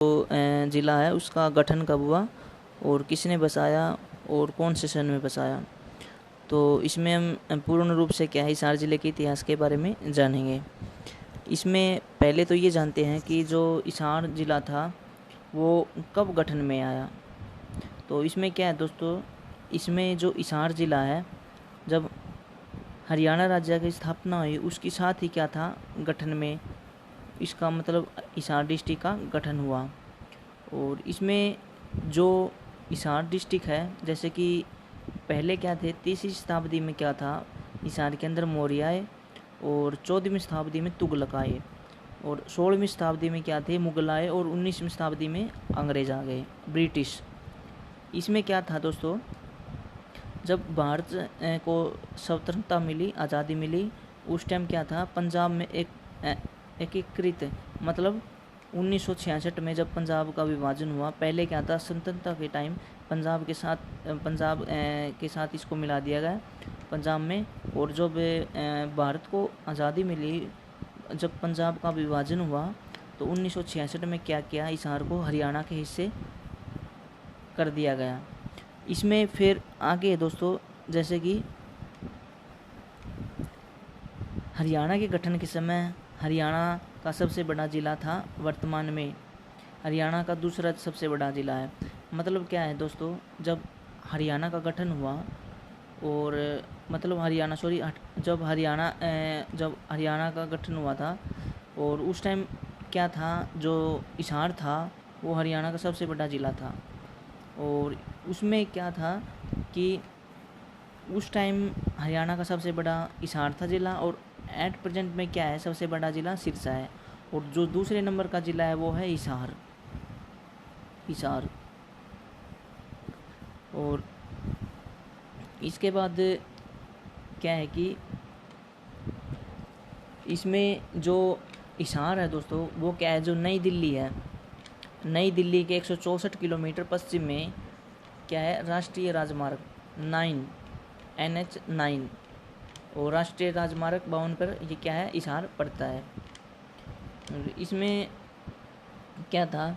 ज़िला है उसका गठन कब हुआ और किसने बसाया और कौन से सन में बसाया। तो इसमें हम पूर्ण रूप से क्या है हिसार ज़िले के इतिहास के बारे में जानेंगे। इसमें पहले तो ये जानते हैं कि जो हिसार ज़िला था वो कब गठन में आया। तो इसमें क्या है दोस्तों, इसमें जो हिसार ज़िला है जब हरियाणा राज्य की स्थापना हुई उसके साथ ही क्या था गठन में, इसका मतलब हिसार डिस्ट्रिक्ट का गठन हुआ। और इसमें जो हिसार डिस्ट्रिक्ट है, जैसे कि पहले क्या थे 3वीं शताब्दी में क्या था हिसार के अंदर मौर्य आए और 14वीं शताब्दी में तुगलक आए और 16वीं शताब्दी में क्या थे मुगल आए और 19वीं शताब्दी में अंग्रेज आ गए, ब्रिटिश। इसमें क्या था दोस्तों, जब भारत को स्वतंत्रता मिली, आज़ादी मिली, उस टाइम क्या था पंजाब में एकीकृत मतलब 1966 में जब पंजाब का विभाजन हुआ। पहले क्या था स्वतंत्रता के टाइम पंजाब के साथ इसको मिला दिया गया पंजाब में। और जब भारत को आज़ादी मिली, जब पंजाब का विभाजन हुआ तो 1966 में क्या किया, हिसार को हरियाणा के हिस्से कर दिया गया। इसमें फिर आगे दोस्तों, जैसे कि हरियाणा के गठन के समय हरियाणा का सबसे बड़ा ज़िला था, वर्तमान में हरियाणा का दूसरा सबसे बड़ा ज़िला है। मतलब क्या है दोस्तों, जब हरियाणा का गठन हुआ और मतलब जब हरियाणा का गठन हुआ था और उस टाइम क्या था, जो हिसार था वो हरियाणा का सबसे बड़ा ज़िला था। और उसमें क्या था कि उस टाइम हरियाणा का सबसे बड़ा हिसार था ज़िला और एट प्रेजेंट में क्या है सबसे बड़ा ज़िला सिरसा है। और जो दूसरे नंबर का ज़िला है वो है हिसार। और इसके बाद क्या है कि इसमें जो हिसार है दोस्तों वो क्या है, जो नई दिल्ली है, नई दिल्ली के 164 किलोमीटर पश्चिम में क्या है राष्ट्रीय राजमार्ग 9 NH 9 और राष्ट्रीय राजमार्ग 52 पर ये क्या है हिसार पड़ता है। इसमें क्या था,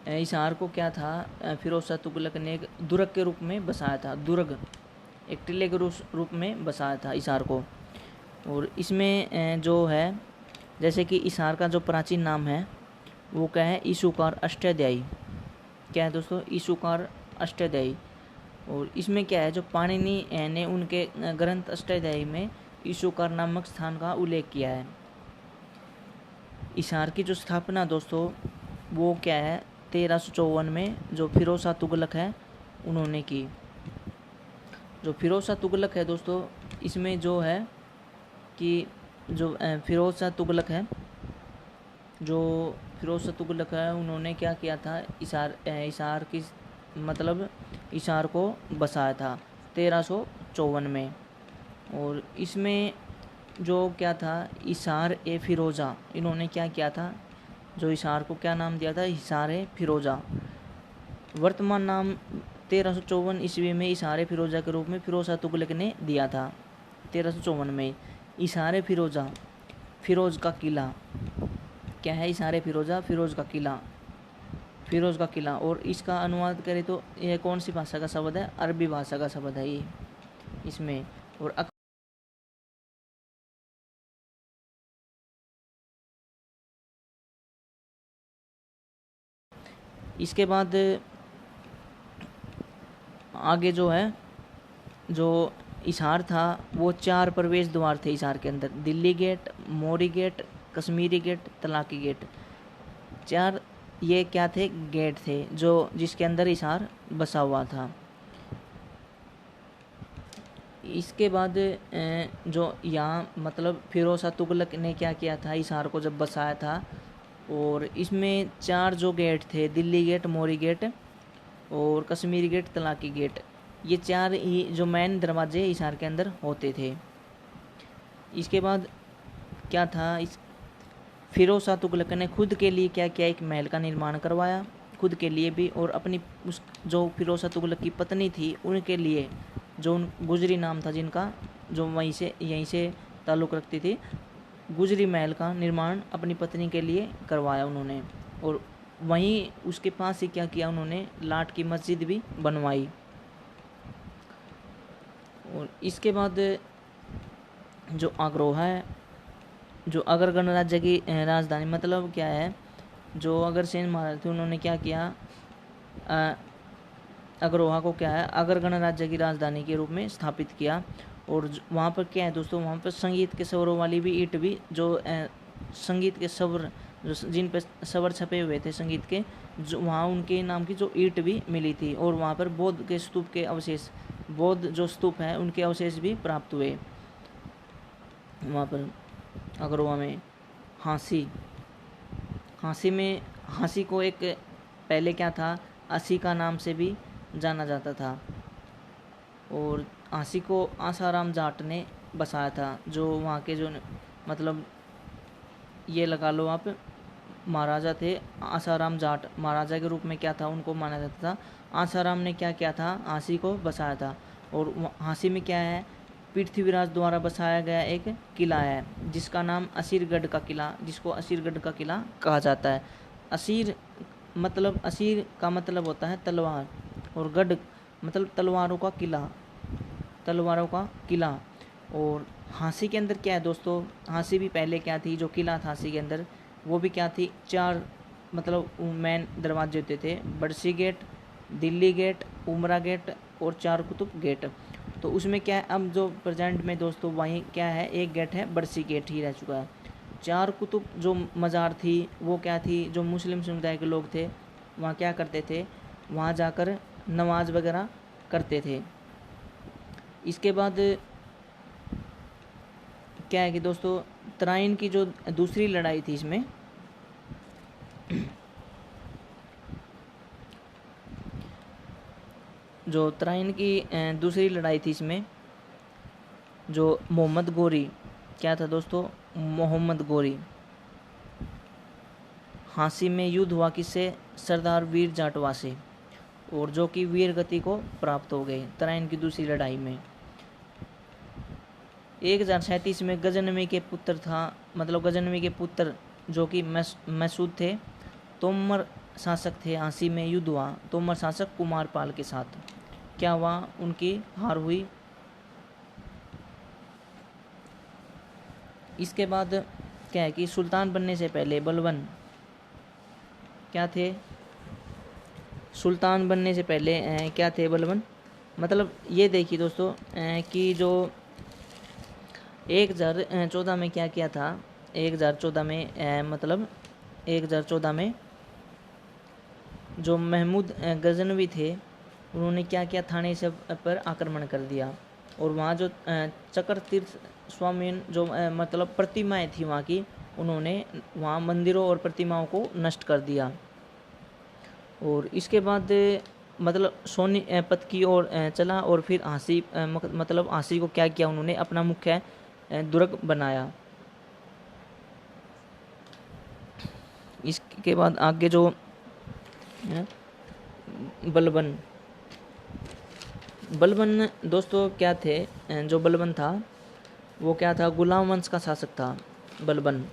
हिसार को क्या था फिरोज शाह तुगलक ने एक दुर्ग के रूप में बसाया था, दुर्ग एक टिले के रूप में बसाया था हिसार को। और इसमें जो है जैसे कि हिसार का जो प्राचीन नाम है वो क्या है ईशुकार अष्टाध्यायी, क्या है दोस्तों ईशुकार अष्टाध्यायी। और इसमें क्या है, जो पाणिनि ने उनके ग्रंथ अष्टाध्यायी में ईशुकार नामक स्थान का उल्लेख किया है। हिसार की जो स्थापना दोस्तों वो क्या है 1354 में जो फिरोज शाह तुगलक है उन्होंने की। जो फिरोज शाह तुगलक है दोस्तों, इसमें जो है कि जो फिरोज शाह तुगलक है उन्होंने क्या किया था, हिसार की मतलब हिसार को बसाया था 1354 में। और इसमें जो क्या था हिसार ए फिरोज़ा, इन्होंने क्या किया था, जो हिसार को क्या नाम दिया था हिसार ए फिरोज़ा। वर्तमान नाम 1354 ईस्वी में हिसार ए फिरोज़ा के रूप में फिरोज शाह तुगलक ने दिया था। 1354 में हिसार ए फिरोज़ा, फिरोज़ का किला, क्या है हिसार ए फिरोज़ा, फिरोज़ का किला। और इसका अनुवाद करें तो यह कौन सी भाषा का शब्द है, अरबी भाषा का शब्द है ये इसमें। और इसके बाद आगे जो है, जो हिसार था वो 4 प्रवेश द्वार थे हिसार के अंदर, Delhi gate, Mori gate, Kashmiri gate, Talaqi gate. 4 ये क्या थे गेट थे जो जिसके अंदर हिसार बसा हुआ था। इसके बाद जो यहाँ मतलब फिरोज शाह तुगलक ने क्या किया था हिसार को जब बसाया था, और इसमें 4 जो गेट थे दिल्ली गेट, मौरी गेट और कश्मीरी गेट, तलाकी गेट, ये 4 ही जो मेन दरवाजे हिसार के अंदर होते थे। इसके बाद क्या था, इस फिरोज शाह तुगलक ने खुद के लिए क्या किया, एक महल का निर्माण करवाया खुद के लिए भी, और अपनी उस जो फिरोज शाह तुगलक की पत्नी थी उनके लिए, जो गुजरी नाम था जिनका, जो यहीं से ताल्लुक़ रखती थी, गुजरी महल का निर्माण अपनी पत्नी के लिए करवाया उन्होंने। और वहीं उसके पास ही क्या किया उन्होंने, लाट की मस्जिद भी बनवाई। और इसके बाद जो अग्रोहा है, जो अगर गणराज्य की राजधानी मतलब क्या है, जो अगरसेन महाराज थे उन्होंने क्या किया, अग्रोहा को क्या है अगर गणराज्य की राजधानी के रूप में स्थापित किया। और वहाँ पर क्या है दोस्तों, वहाँ पर संगीत के स्वरों वाली भी ईंट भी, जो संगीत के स्वर, जो जिन पर स्वर छपे हुए थे संगीत के, जो वहाँ उनके नाम की जो ईंट भी मिली थी। और वहाँ पर बौद्ध के स्तूप के अवशेष, बौद्ध जो स्तूप हैं उनके अवशेष भी प्राप्त हुए वहाँ पर अग्रोहा में। हाँसी में, हाँसी को एक पहले क्या था, असी का नाम से भी जाना जाता था। और हाँसी को आसाराम जाट ने बसाया था, जो वहाँ के जो मतलब ये लगा लो आप, महाराजा थे आसाराम जाट, महाराजा के रूप में क्या था उनको माना जाता था। आसाराम ने क्या किया था, हाँसी को बसाया था। और हाँसी में क्या है, पृथ्वीराज द्वारा बसाया गया एक किला है जिसका नाम असीरगढ़ का किला, जिसको असीरगढ़ का किला कहा जाता है। असीर का मतलब होता है तलवार, और गढ़ मतलब तलवारों का किला। और हाँसी के अंदर क्या है दोस्तों, हाँसी भी पहले क्या थी, जो किला था हाँसी के अंदर वो भी क्या थी, 4 मतलब मेन दरवाजे होते थे, बरसी गेट, दिल्ली गेट, उमरा गेट और 4 कुतुब गेट। तो उसमें क्या है, अब जो प्रेजेंट में दोस्तों वहीं क्या है, एक गेट है बरसी गेट ही रह चुका है। 4 कुतुब जो मज़ार थी वो क्या थी, जो मुस्लिम समुदाय के लोग थे वहाँ क्या करते थे, वहाँ जाकर नमाज वगैरह करते थे। इसके बाद क्या है कि दोस्तों, तराइन की जो दूसरी लड़ाई थी इसमें जो तराइन की दूसरी लड़ाई थी इसमें जो मोहम्मद गोरी, क्या था दोस्तों, मोहम्मद गोरी, हाँसी में युद्ध हुआ किससे, सरदार वीर जाटवा से, और जो कि वीर गति को प्राप्त हो गए तराइन की दूसरी लड़ाई में। 1037 में गजनवी के पुत्र था, मतलब गजनवी के पुत्र जो कि मैसूद थे, तोमर शासक थे। हाँसी में युद्ध हुआ तोमर शासक कुमारपाल के साथ, क्या हुआ, उनकी हार हुई। इसके बाद क्या है कि सुल्तान बनने से पहले बलबन क्या थे, सुल्तान बनने से पहले क्या थे बलबन, मतलब ये देखिए दोस्तों कि जो 1014 में क्या किया था, 1014 में मतलब 1014 में जो महमूद गजनवी थे उन्होंने क्या किया, थाने से पर आक्रमण कर दिया। और वहाँ जो चक्र तीर्थ स्वामी जो मतलब प्रतिमाएं थी वहाँ की, उन्होंने वहाँ मंदिरों और प्रतिमाओं को नष्ट कर दिया। और इसके बाद मतलब सोनीपत की ओर चला, और फिर हाँसी मतलब हाँसी को क्या किया उन्होंने, अपना मुख्य दुर्ग बनाया। इसके बाद आगे जो बलबन दोस्तों क्या थे, जो बलबन था वो क्या था, गुलाम वंश का शासक था बलबन।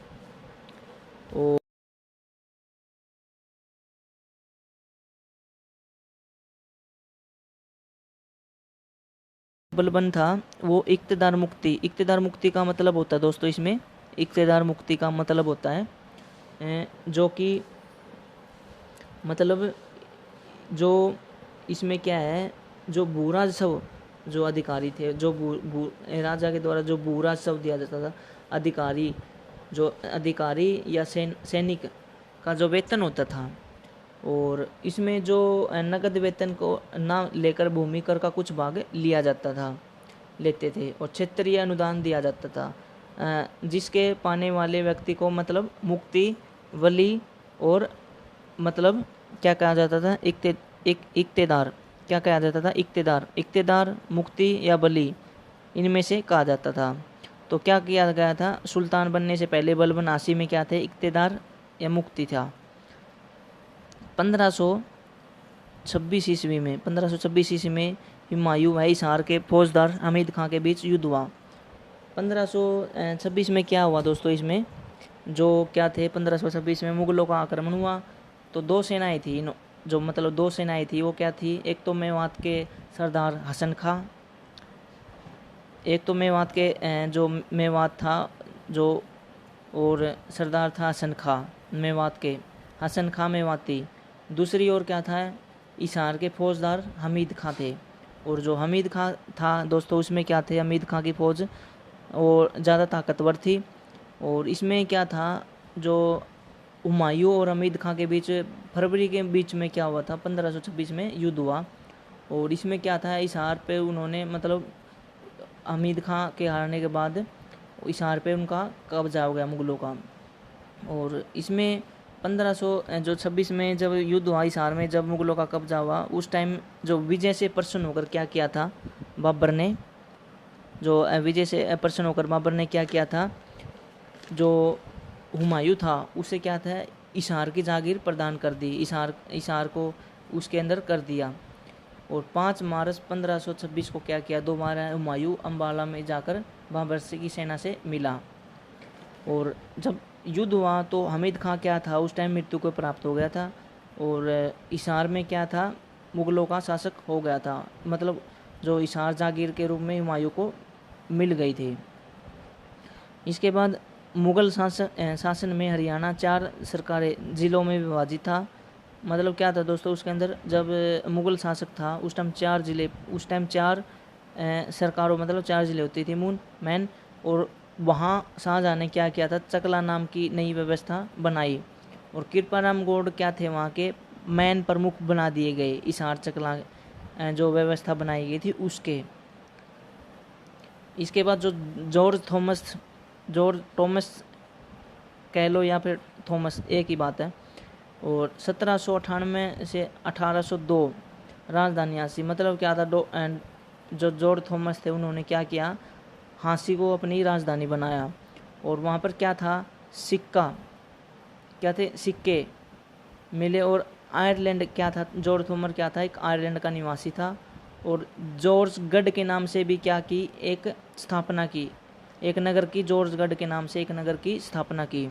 और बलबन था वो इक्तदार मुक्ति का मतलब होता है दोस्तों, इसमें इक्तदार मुक्ति का मतलब होता है जो कि मतलब जो इसमें क्या है, जो भूराजस्व जो अधिकारी थे, जो राजा के द्वारा जो भूराजस्व दिया जाता था, अधिकारी या सैनिक का जो वेतन होता था, और इसमें जो नगद वेतन को ना लेकर भूमि कर का कुछ भाग लिया जाता था, लेते थे। और क्षेत्रीय अनुदान दिया जाता था, जिसके पाने वाले व्यक्ति को मतलब मुक्ति, वली और मतलब क्या कहा जाता था, इक्तेदार, क्या कहा जाता था, इक्तेदार, मुक्ति या बली, इनमें से कहा जाता था। तो क्या किया गया था, सुल्तान बनने से पहले बलबन हाँसी में क्या थे, इक्तेदार या मुक्ति था। 1526 ईस्वी में हुमायूं व हिसार के फौजदार हमीद खां के बीच युद्ध हुआ। 1526 में क्या हुआ दोस्तों, इसमें जो क्या थे, 1526 में मुगलों का आक्रमण हुआ तो दो सेनाएं थी, जो मतलब दो सेनाएं थी वो क्या थी, एक तो मेवात के सरदार हसन खां, एक तो मेवात के जो मेवात था जो, और सरदार था हसन खां मेवात के, हसन खां मेवाती। दूसरी ओर क्या था, हिसार के फौजदार हमीद खां थे। और जो हमीद खां था दोस्तों, उसमें क्या थे, हमीद खां की फ़ौज और ज़्यादा ताकतवर थी। और इसमें क्या था, जो हुमायूं और हमीद खां के बीच फरवरी के बीच में क्या हुआ था, 1526 में युद्ध हुआ। और इसमें क्या था, हिसार पे उन्होंने मतलब हमीद खां के हारने के बाद हिसार पे उनका कब्जा हो गया मुग़लों का। और इसमें 1526 में जब युद्ध हुआ हिसार में, जब मुग़लों का कब्जा हुआ, उस टाइम जो विजय से प्रसन्न होकर क्या किया था बाबर ने, जो विजय से प्रसन्न होकर बाबर ने क्या किया था, जो हुमायूं था उसे क्या था, हिसार की जागीर प्रदान कर दी, हिसार को उसके अंदर कर दिया। और 5 मार्च 1526 को क्या किया, दोबारा हुमायूं अम्बाला में जाकर बाबर की सेना से मिला। और जब युद्ध हुआ तो हमीद खां क्या था, उस टाइम मृत्यु को प्राप्त हो गया था। और हिसार में क्या था, मुग़लों का शासक हो गया था, मतलब जो हिसार जागीर के रूप में हुमायूं को मिल गई थी। इसके बाद मुग़ल शासन में हरियाणा 4 सरकारी ज़िलों में विभाजित था। मतलब क्या था दोस्तों, उसके अंदर जब मुग़ल शासक था उस टाइम 4 ज़िले, उस टाइम 4 सरकारों मतलब 4 ज़िले होती थी मैन। और वहाँ शाहजहाँ ने क्या किया था, चकला नाम की नई व्यवस्था बनाई। और कृपाराम गौड़ क्या थे, वहाँ के मैन प्रमुख बना दिए गए, हिसार चकला जो व्यवस्था बनाई गई थी उसके। इसके बाद जो जॉर्ज थॉमस कह लो या फिर थॉमस, एक ही बात है। और 1798 से 1802 राजधानी हांसी, मतलब क्या था, जो जॉर्ज थॉमस थे उन्होंने क्या किया, हांसी को अपनी राजधानी बनाया। और वहाँ पर क्या था, सिक्के मिले। और आयरलैंड क्या था, जॉर्ज थॉमस क्या था, एक आयरलैंड का निवासी था। और जॉर्ज गढ़ के नाम से भी क्या की, एक स्थापना की, एक नगर की, जॉर्ज गढ़ के नाम से एक नगर की स्थापना की।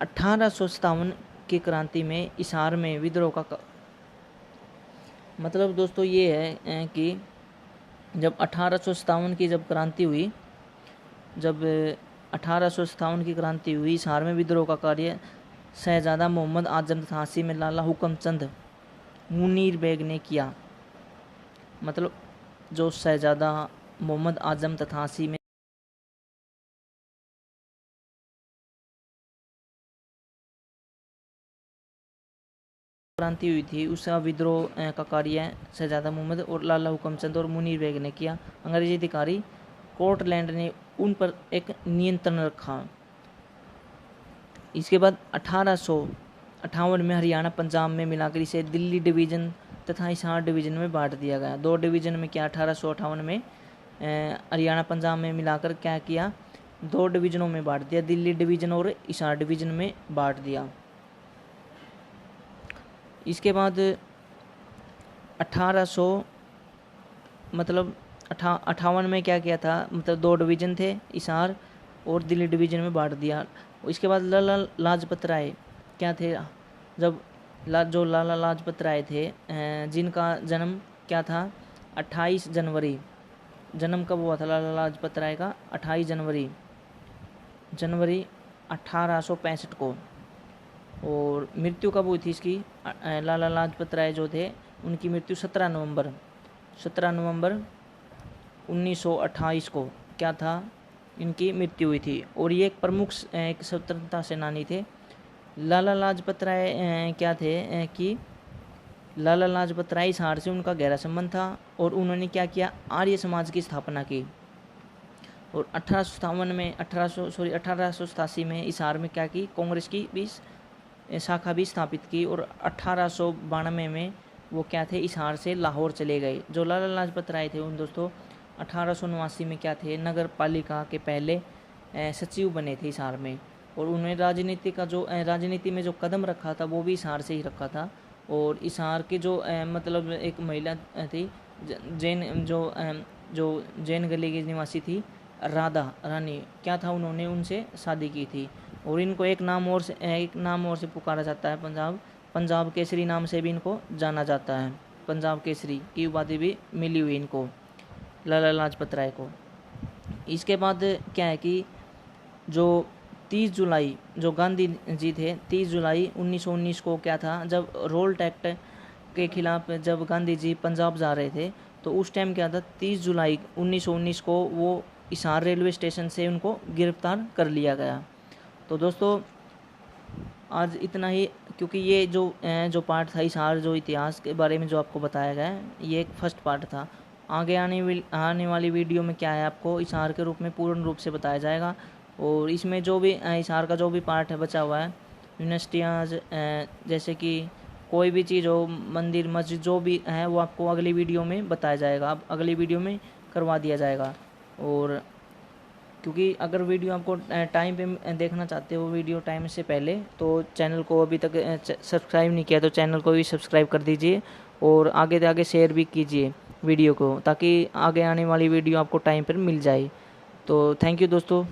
1857 की क्रांति में हिसार में विद्रोह का मतलब दोस्तों ये है कि जब 1857 की जब क्रांति हुई, जब 1857 की क्रांति हुई, हिसार में विद्रोह का कार्य शहजादा मोहम्मद आजम तथा हांसी में लाला हुकमचंद मुनीर बेग ने किया। मतलब जो शहजादा मोहम्मद आजम तथा हांसी में क्रांति हुई थी, उसका विद्रोह का कार्य शहजादा मोहम्मद और लाला हुकमचंद और मुनीर बेग ने किया। अंग्रेजी अधिकारी कोर्टलैंड ने उन पर एक नियंत्रण रखा। इसके बाद 1858 में हरियाणा पंजाब में मिलाकर इसे दिल्ली डिवीज़न तथा हिसार डिवीज़न में बांट दिया गया। 2 डिवीज़न में क्या, 1858 में हरियाणा पंजाब में मिलाकर क्या किया, 2 डिवीज़नों में बांट दिया, दिल्ली डिवीज़न और हिसार डिवीज़न में बांट दिया। इसके बाद 1858 में क्या किया था, मतलब 2 डिवीज़न थे, हिसार और दिल्ली डिवीज़न में बांट दिया। इसके बाद लाला लाजपत राय क्या थे, जब जो लाला लाजपत राय थे, जिनका जन्म क्या था, 28 जनवरी, जन्म कब हुआ था लाला लाजपत राय का, 28 जनवरी 1865 को। और मृत्यु कब हुई थी इसकी, लाला लाजपत राय जो थे उनकी मृत्यु 17 नवंबर 1928 को क्या था, इनकी मृत्यु हुई थी। और ये एक प्रमुख एक स्वतंत्रता सेनानी थे। लाला लाजपत राय क्या थे कि लाला लाजपत राय हिसार से उनका गहरा संबंध था और उन्होंने क्या किया, आर्य समाज की स्थापना की। और 1887 में हिसार में क्या की, कांग्रेस की भी शाखा भी स्थापित की। और 1892 में वो क्या थे, हिसार से लाहौर चले गए। जो लाला लाजपत राय थे उन दोस्तों 1889 में क्या थे, नगर पालिका के पहले सचिव बने थे हिसार में। और उन्होंने राजनीति में जो कदम रखा था वो भी हिसार से ही रखा था। और हिसार के जो मतलब एक महिला थी, जो जैन गली की निवासी थी, राधा रानी, क्या था, उन्होंने उनसे शादी की थी। और इनको एक नाम और से पुकारा जाता है पंजाब पंजाब केसरी नाम से भी इनको जाना जाता है। पंजाब केसरी की उपाधि भी मिली हुई इनको, लाला लाजपत राय को। इसके बाद क्या है कि जो 30 जुलाई जो गांधी जी थे, 30 जुलाई 1919 को क्या था, जब रोल्ट एक्ट के खिलाफ जब गांधी जी पंजाब जा रहे थे, तो उस टाइम क्या था, 30 जुलाई 1919 को वो हिसार रेलवे स्टेशन से उनको गिरफ्तार कर लिया गया। तो दोस्तों आज इतना ही, क्योंकि ये जो पार्ट था हिसार जो इतिहास के बारे में जो आपको बताया गया है, ये एक फर्स्ट पार्ट था। आगे आने वाली वीडियो में क्या है, आपको हिसार के रूप में पूर्ण रूप से बताया जाएगा। और इसमें जो भी हिसार का जो भी पार्ट है बचा हुआ है, यूनिवर्सिटियाँ जैसे कि कोई भी चीज़ हो, मंदिर मस्जिद जो भी है, वो आपको अगली वीडियो में बताया जाएगा, अब अगली वीडियो में करवा दिया जाएगा। और क्योंकि अगर वीडियो आपको टाइम पे देखना चाहते हो, वीडियो टाइम से पहले, तो चैनल को अभी तक सब्सक्राइब नहीं किया तो चैनल को भी सब्सक्राइब कर दीजिए और आगे से आगे शेयर भी कीजिए वीडियो को, ताकि आगे आने वाली वीडियो आपको टाइम पर मिल जाए। तो थैंक यू दोस्तों।